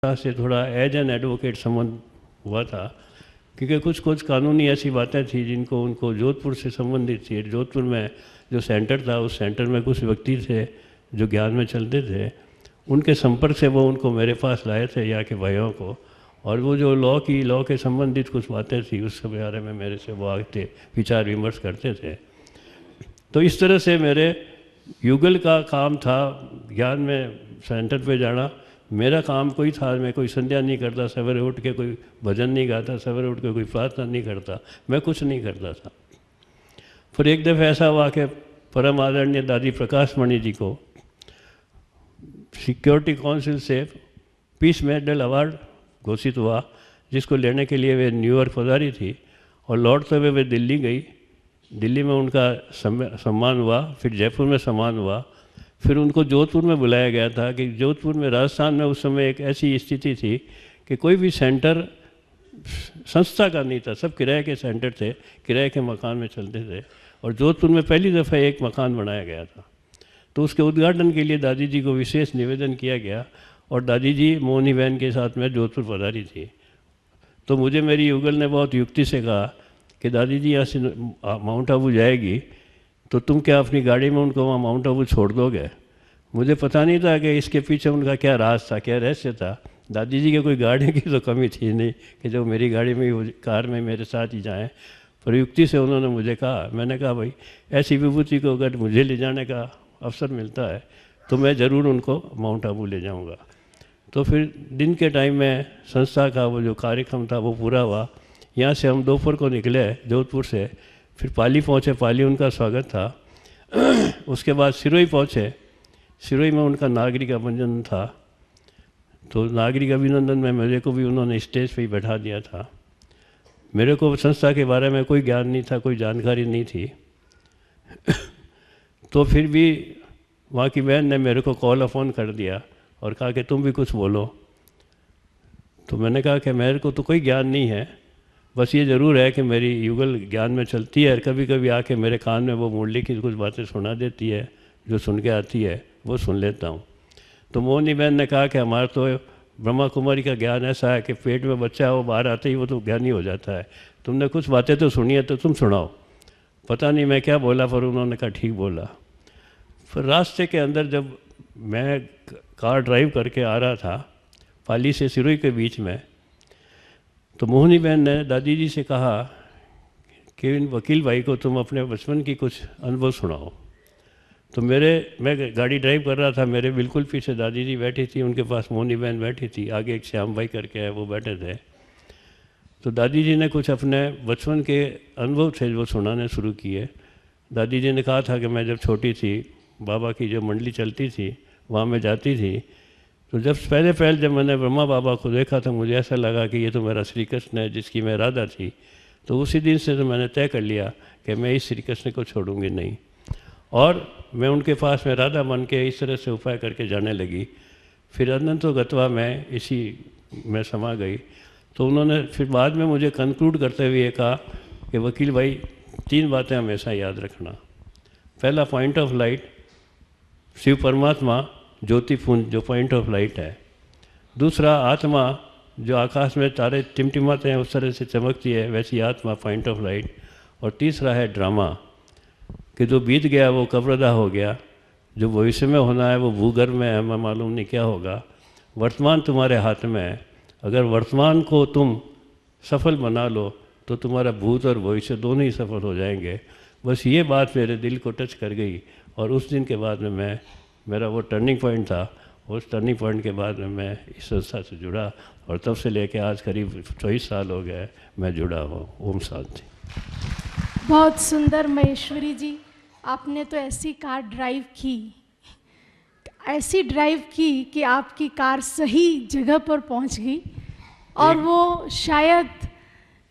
से थोड़ा as an advocate संबंध हुआ था, क्योंकि कुछ कुछ कानूनी ऐसी बातें थी जिनको उनको जोधपुर से संबंधित थी। जोधपुर में जो सेंटर था, उस सेंटर में कुछ व्यक्ति थे जो ज्ञान में चलते थे, उनके संपर्क से वो उनको मेरे पास लाए थे, यहाँ के भाइयों को। और वो जो लॉ के संबंधित कुछ बातें थी, उस बारे में मेरे से वो आगे थे, विचार विमर्श करते थे। तो इस तरह से मेरे युगल का काम था ज्ञान में सेंटर पे जाना। मेरा काम कोई था, मैं कोई संध्या नहीं करता, सवेरे उठ के कोई भजन नहीं गाता, सवेरे उठ के कोई प्रार्थना नहीं करता, मैं कुछ नहीं करता था। फिर एक दफ़ा ऐसा हुआ कि परम आदरणीय दादी प्रकाश मणि जी को सिक्योरिटी काउंसिल से पीस मेडल अवार्ड घोषित हुआ, जिसको लेने के लिए वे न्यूयॉर्क पधारी थी और लौटते हुए वे दिल्ली गई। दिल्ली में उनका सम्मान हुआ, फिर जयपुर में सम्मान हुआ, फिर उनको जोधपुर में बुलाया गया था कि जोधपुर में, राजस्थान में उस समय एक ऐसी स्थिति थी कि कोई भी सेंटर संस्था का नहीं था, सब किराए के सेंटर थे, किराए के मकान में चलते थे। और जोधपुर में पहली दफ़ा एक मकान बनाया गया था, तो उसके उद्घाटन के लिए दादी जी को विशेष निवेदन किया गया और दादी जी मोहनी बहन के साथ में जोधपुर पधारी थी। तो मुझे मेरी युगल ने बहुत युक्ति से कहा कि दादी जी यहाँ से माउंट आबू जाएगी, तो तुम क्या अपनी गाड़ी में उनको वहाँ माउंट आबू छोड़ दोगे? मुझे पता नहीं था कि इसके पीछे उनका क्या राज था, क्या रहस्य था। दादी जी के कोई गाड़ी की तो कमी थी नहीं कि जो मेरी गाड़ी में, कार में मेरे साथ ही जाएं। पर युक्ति से उन्होंने मुझे कहा, मैंने कहा भाई ऐसी विभूति को अगर मुझे ले जाने का अवसर मिलता है तो मैं ज़रूर उनको माउंट आबू ले जाऊँगा। तो फिर दिन के टाइम में संस्था का वो जो कार्यक्रम था वो पूरा हुआ। यहाँ से हम दोपहर को निकले जोधपुर से, फिर पाली पहुँचे, पाली उनका स्वागत था। उसके बाद सिरोही पहुँचे, सिरोही में उनका नागरिक अभिनंदन था। तो नागरिक अभिनंदन में मेरे को भी उन्होंने स्टेज पे ही बैठा दिया था। मेरे को संस्था के बारे में कोई ज्ञान नहीं था, कोई जानकारी नहीं थी। तो फिर भी वहाँ की बहन ने मेरे को कॉल फ़ोन कर दिया और कहा कि तुम भी कुछ बोलो। तो मैंने कहा कि मेरे को तो कोई ज्ञान नहीं है, बस ये ज़रूर है कि मेरी युगल ज्ञान में चलती है और कभी कभी आके मेरे कान में वो मुरली की कुछ बातें सुना देती है, जो सुन के आती है वो सुन लेता हूँ। तो मोहनी बहन ने कहा कि हमारा तो ब्रह्मा कुमारी का ज्ञान ऐसा है कि पेट में बच्चा है, वो बाहर आते ही वो तो ज्ञानी हो जाता है। तुमने कुछ बातें तो सुनी है तो तुम सुनाओ। पता नहीं मैं क्या बोला, पर उन्होंने कहा ठीक बोला। फिर रास्ते के अंदर जब मैं कार ड्राइव करके आ रहा था पाली से सिरोही के बीच में, तो मोहनी बहन ने दादी जी से कहा कि इन वकील भाई को तुम अपने बचपन की कुछ अनुभव सुनाओ। तो मैं गाड़ी ड्राइव कर रहा था, मेरे बिल्कुल पीछे दादी जी बैठी थी, उनके पास मोहनी बहन बैठी थी, आगे एक श्याम भाई करके है वो बैठे थे। तो दादी जी ने कुछ अपने बचपन के अनुभव थे वो सुनाने शुरू किए। दादी जी ने कहा था कि मैं जब छोटी थी, बाबा की जो मंडली चलती थी वहाँ मैं जाती थी, तो जब पहले जब मैंने ब्रह्मा बाबा को देखा तो मुझे ऐसा लगा कि ये तो मेरा श्री कृष्ण है जिसकी मैं राधा थी। तो उसी दिन से तो मैंने तय कर लिया कि मैं इस श्री कृष्ण को छोड़ूंगी नहीं, और मैं उनके पास में राधा बन के इस तरह से उपाय करके जाने लगी। फिर अनंतो गत्वा मैं इसी में समा गई। तो उन्होंने फिर बाद में मुझे कंक्लूड करते हुए कहा कि वकील भाई 3 बातें हमेशा याद रखना। पहला पॉइंट ऑफ लाइट, शिव परमात्मा ज्योति पुंज जो पॉइंट ऑफ लाइट है। दूसरा आत्मा, जो आकाश में तारे टिमटिमाते हैं उस तरह से चमकती है, वैसी आत्मा पॉइंट ऑफ लाइट। और तीसरा है ड्रामा, कि जो बीत गया वो कब्रदा हो गया, जो भविष्य में होना है वो भूगर्भ में है, मैं मालूम नहीं क्या होगा। वर्तमान तुम्हारे हाथ में है, अगर वर्तमान को तुम सफल बना लो तो तुम्हारा भूत और भविष्य दोनों ही सफल हो जाएंगे। बस ये बात मेरे दिल को टच कर गई, और उस दिन के बाद में मेरा वो टर्निंग पॉइंट था। उस टर्निंग पॉइंट के बाद में मैं इस संस्था से जुड़ा, और तब से लेके आज करीब 24 साल हो गए मैं जुड़ा हूँ। ओम शांति। बहुत सुंदर महेश्वरी जी, आपने तो ऐसी कार ड्राइव की, ऐसी ड्राइव की कि आपकी कार सही जगह पर पहुंच गई। और वो शायद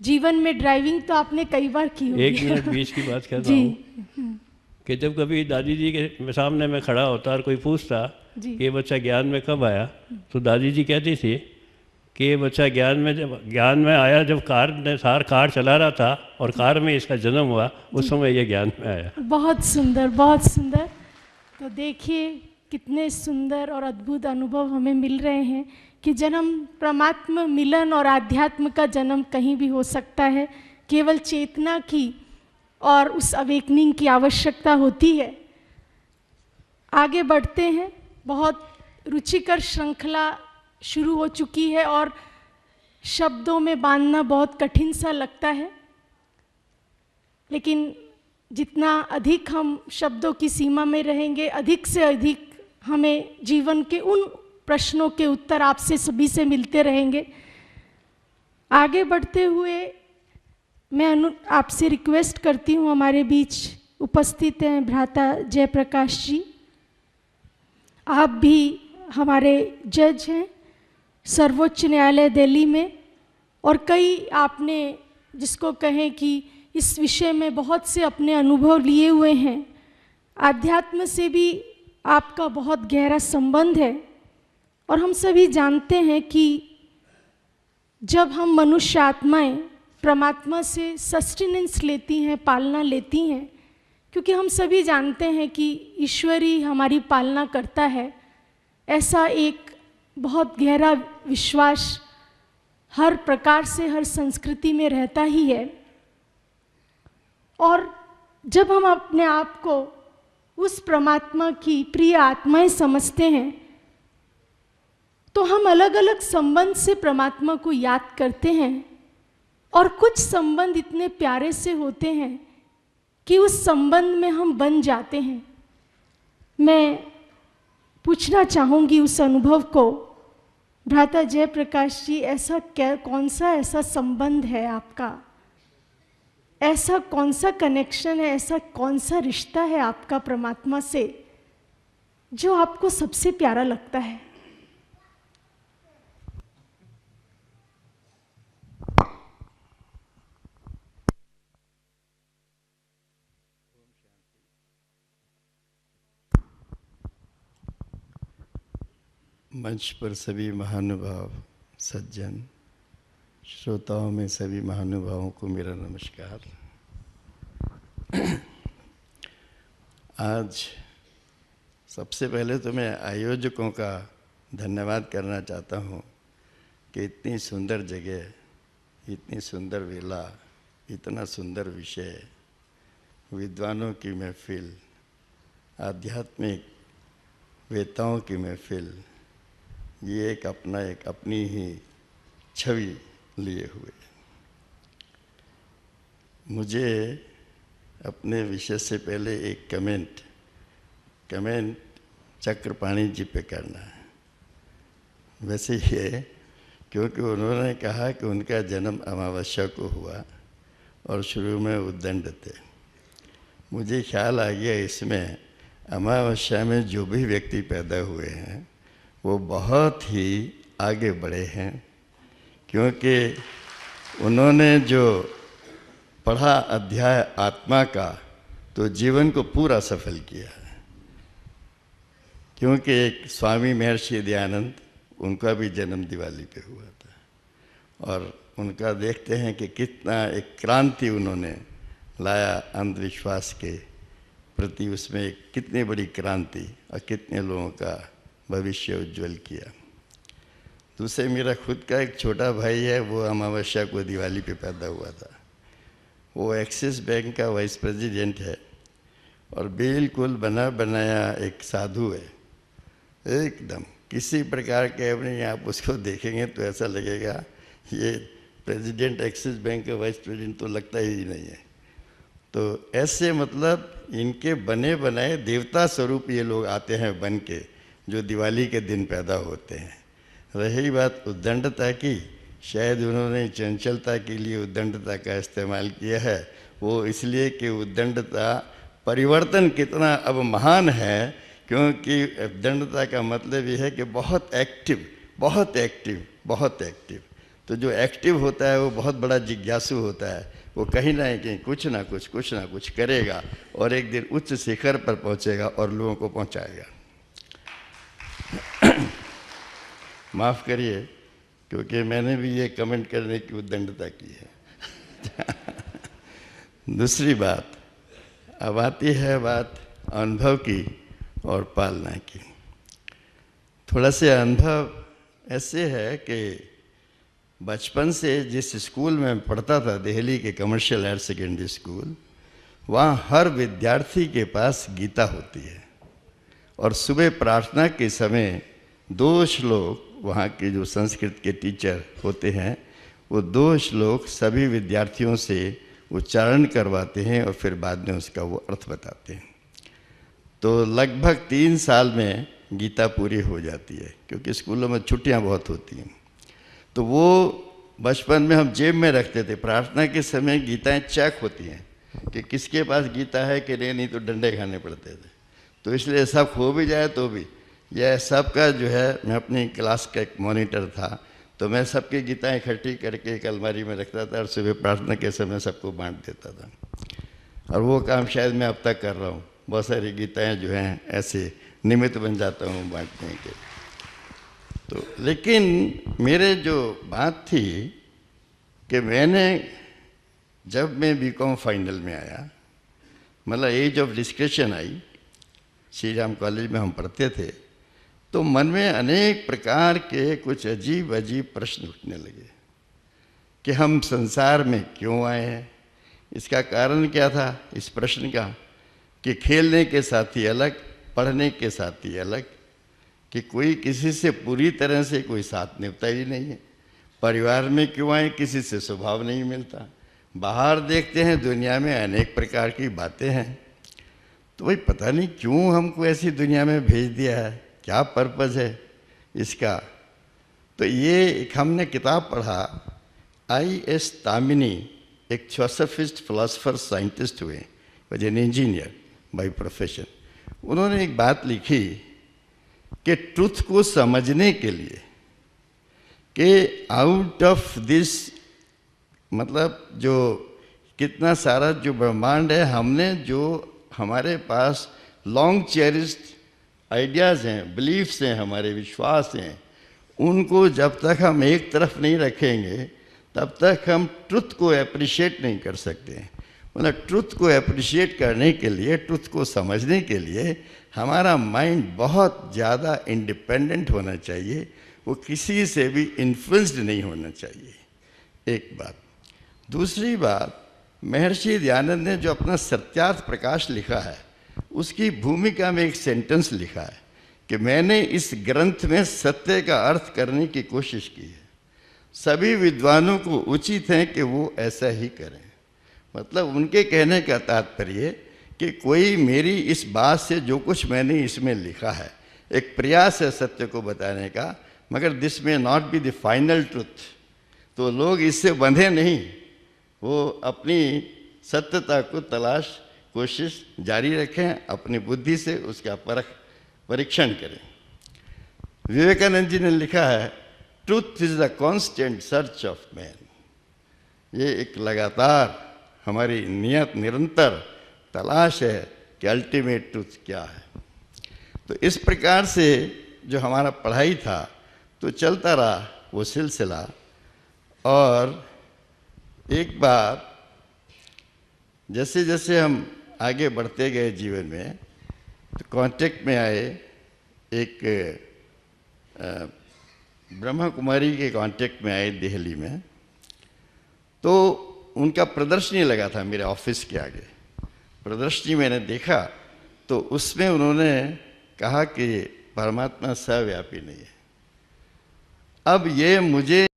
जीवन में ड्राइविंग तो आपने कई बार की होगी। 1 मिनट बीच की बात कर रहा हूँ कि जब कभी दादी जी के सामने मैं खड़ा होता और कोई पूछता कि ये बच्चा ज्ञान में कब आया, तो दादी जी कहती थी कि ये बच्चा ज्ञान में आया जब कार चला रहा था और कार में इसका जन्म हुआ, उस समय ये ज्ञान में आया। बहुत सुंदर, बहुत सुंदर। तो देखिए कितने सुंदर और अद्भुत अनुभव हमें मिल रहे हैं कि जन्म परमात्मा मिलन और आध्यात्म का जन्म कहीं भी हो सकता है, केवल चेतना की और उस अवेकनिंग की आवश्यकता होती है। आगे बढ़ते हैं। बहुत रुचिकर श्रृंखला शुरू हो चुकी है और शब्दों में बांधना बहुत कठिन सा लगता है, लेकिन जितना अधिक हम शब्दों की सीमा में रहेंगे, अधिक से अधिक हमें जीवन के उन प्रश्नों के उत्तर आपसे सभी से मिलते रहेंगे। आगे बढ़ते हुए मैं आपसे रिक्वेस्ट करती हूँ, हमारे बीच उपस्थित हैं भ्राता जयप्रकाश जी, आप भी हमारे जज हैं सर्वोच्च न्यायालय दिल्ली में, और कई आपने जिसको कहें कि इस विषय में बहुत से अपने अनुभव लिए हुए हैं। आध्यात्म से भी आपका बहुत गहरा संबंध है, और हम सभी जानते हैं कि जब हम मनुष्य आत्माएं परमात्मा से सस्टेनेंस लेती हैं, पालना लेती हैं, क्योंकि हम सभी जानते हैं कि ईश्वर ही हमारी पालना करता है, ऐसा एक बहुत गहरा विश्वास हर प्रकार से हर संस्कृति में रहता ही है। और जब हम अपने आप को उस परमात्मा की प्रिय आत्माएं समझते हैं, तो हम अलग अलग संबंध से परमात्मा को याद करते हैं, और कुछ संबंध इतने प्यारे से होते हैं कि उस संबंध में हम बन जाते हैं। मैं पूछना चाहूँगी उस अनुभव को, भ्राता जयप्रकाश जी, ऐसा क्या, कौन सा ऐसा संबंध है आपका, ऐसा कौन सा कनेक्शन है, ऐसा कौन सा रिश्ता है आपका परमात्मा से जो आपको सबसे प्यारा लगता है? मंच पर सभी महानुभाव सज्जन, श्रोताओं में सभी महानुभावों को मेरा नमस्कार। आज सबसे पहले तो मैं आयोजकों का धन्यवाद करना चाहता हूँ कि इतनी सुंदर जगह, इतनी सुंदर वेला, इतना सुंदर विषय, विद्वानों की महफिल, आध्यात्मिक वेताओं की महफिल, ये एक अपनी ही छवि लिए हुए। मुझे अपने विषय से पहले एक कमेंट चक्रपाणी जी पे करना है। वैसे ये क्योंकि उन्होंने कहा कि उनका जन्म अमावस्या को हुआ और शुरू में उद्दंड थे। मुझे ख्याल आ गया इसमें अमावस्या में जो भी व्यक्ति पैदा हुए हैं वो बहुत ही आगे बढ़े हैं, क्योंकि उन्होंने जो पढ़ा अध्याय आत्मा का तो जीवन को पूरा सफल किया है। क्योंकि एक स्वामी महर्षि दयानंद, उनका भी जन्म दिवाली पे हुआ था, और उनका देखते हैं कि कितना एक क्रांति उन्होंने लाया अंधविश्वास के प्रति, उसमें एक कितनी बड़ी क्रांति और कितने लोगों का भविष्य उज्जवल किया। दूसरे मेरा खुद का एक छोटा भाई है, वो अमावस्या को दिवाली पे पैदा हुआ था। वो एक्सिस बैंक का वाइस प्रेसिडेंट है और बिल्कुल बना बनाया एक साधु है, एकदम किसी प्रकार के अपने, आप उसको देखेंगे तो ऐसा लगेगा ये प्रेसिडेंट एक्सिस बैंक का वाइस प्रेसिडेंट तो लगता ही नहीं है। तो ऐसे मतलब इनके बने बनाए देवता स्वरूप ये लोग आते हैं बन के, जो दिवाली के दिन पैदा होते हैं। रही बात उद्दंडता की, शायद उन्होंने चंचलता के लिए उद्दंडता का इस्तेमाल किया है। वो इसलिए कि उद्दंडता परिवर्तन कितना अब महान है, क्योंकि उद्दंडता का मतलब ये है कि बहुत एक्टिव, बहुत एक्टिव, बहुत एक्टिव। तो जो एक्टिव होता है वो बहुत बड़ा जिज्ञासु होता है, वो कहीं ना कहीं कुछ ना कुछ करेगा और एक दिन उच्च शिखर पर पहुंचेगा और लोगों को पहुंचाएगा। माफ़ करिए क्योंकि मैंने भी ये कमेंट करने की उद्दंडता की है। दूसरी बात, अब आती है बात अनुभव की और पालना की। थोड़ा से अनुभव ऐसे है कि बचपन से जिस स्कूल में पढ़ता था, दिल्ली के कमर्शियल हायर सेकेंडरी स्कूल, वहाँ हर विद्यार्थी के पास गीता होती है और सुबह प्रार्थना के समय 2 श्लोक, वहाँ के जो संस्कृत के टीचर होते हैं वो 2 श्लोक सभी विद्यार्थियों से उच्चारण करवाते हैं और फिर बाद में उसका वो अर्थ बताते हैं। तो लगभग 3 साल में गीता पूरी हो जाती है, क्योंकि स्कूलों में छुट्टियां बहुत होती हैं। तो वो बचपन में हम जेब में रखते थे। प्रार्थना के समय गीताएं चेक होती हैं कि किसके पास गीता है कि नहीं तो डंडे खाने पड़ते थे। तो इसलिए सब खो भी जाए तो भी, यह सबका जो है, मैं अपनी क्लास का एक मॉनिटर था, तो मैं सबकी गीताएं इकट्ठी करके एक अलमारी में रखता था और सुबह प्रार्थना के समय सबको बांट देता था। और वो काम शायद मैं अब तक कर रहा हूँ। बहुत सारी गीताएं जो हैं ऐसे निमित्त बन जाता हूँ बांटने के। तो लेकिन मेरे जो बात थी कि जब मैं बीकॉम फाइनल में आया, मतलब एज ऑफ डिस्कशन आई, श्री राम कॉलेज में हम पढ़ते थे, तो मन में अनेक प्रकार के कुछ अजीब अजीब प्रश्न उठने लगे कि हम संसार में क्यों आए हैं। इसका कारण क्या था इस प्रश्न का, कि खेलने के साथी अलग, पढ़ने के साथी अलग, कि कोई किसी से पूरी तरह से कोई साथ निभता ही नहीं है। परिवार में क्यों आए, किसी से स्वभाव नहीं मिलता। बाहर देखते हैं दुनिया में अनेक प्रकार की बातें हैं, तो भाई पता नहीं क्यों हमको ऐसी दुनिया में भेज दिया है, क्या पर्पज़ है इसका। तो ये एक हमने किताब पढ़ा, I.S. तामिनी, एक थियोसॉफिस्ट, फिलोसोफर, साइंटिस्ट हुए, was an engineer by profession. उन्होंने एक बात लिखी कि ट्रुथ को समझने के लिए, कि आउट ऑफ दिस, मतलब जो कितना सारा जो ब्रह्मांड है, हमने जो हमारे पास लॉन्ग चेरिस्ड आइडियाज़ हैं, बिलीफ्स हैं, हमारे विश्वास हैं, उनको जब तक हम एक तरफ नहीं रखेंगे तब तक हम ट्रुथ को एप्रिशिएट नहीं कर सकते। मतलब ट्रुथ को एप्रिशिएट करने के लिए, ट्रुथ को समझने के लिए हमारा माइंड बहुत ज़्यादा इंडिपेंडेंट होना चाहिए, वो किसी से भी इन्फ्लुएंस्ड नहीं होना चाहिए, एक बात। दूसरी बात, महर्षि दयानंद ने जो अपना सत्यार्थ प्रकाश लिखा है, उसकी भूमिका में एक सेंटेंस लिखा है कि मैंने इस ग्रंथ में सत्य का अर्थ करने की कोशिश की है, सभी विद्वानों को उचित है कि वो ऐसा ही करें। मतलब उनके कहने का तात्पर्य कि कोई मेरी इस बात से, जो कुछ मैंने इसमें लिखा है, एक प्रयास है सत्य को बताने का, मगर दिस में not be the final truth. तो लोग इससे बंधे नहीं, वो अपनी सत्यता को तलाश, कोशिश जारी रखें, अपनी बुद्धि से उसका परीक्षण करें। विवेकानंद जी ने लिखा है, truth is the constant search of man. ये एक लगातार हमारी निरंतर तलाश है कि अल्टीमेट ट्रूथ क्या है। तो इस प्रकार से जो हमारा पढ़ाई था तो चलता रहा वो सिलसिला। और एक बार जैसे जैसे हम आगे बढ़ते गए जीवन में, तो कांटेक्ट में आए एक ब्रह्मा कुमारी के कांटेक्ट में आए दिल्ली में। तो उनका प्रदर्शनी लगा था मेरे ऑफिस के आगे। प्रदर्शनी मैंने देखा तो उसमें उन्होंने कहा कि परमात्मा सर्वव्यापी नहीं है। अब ये मुझे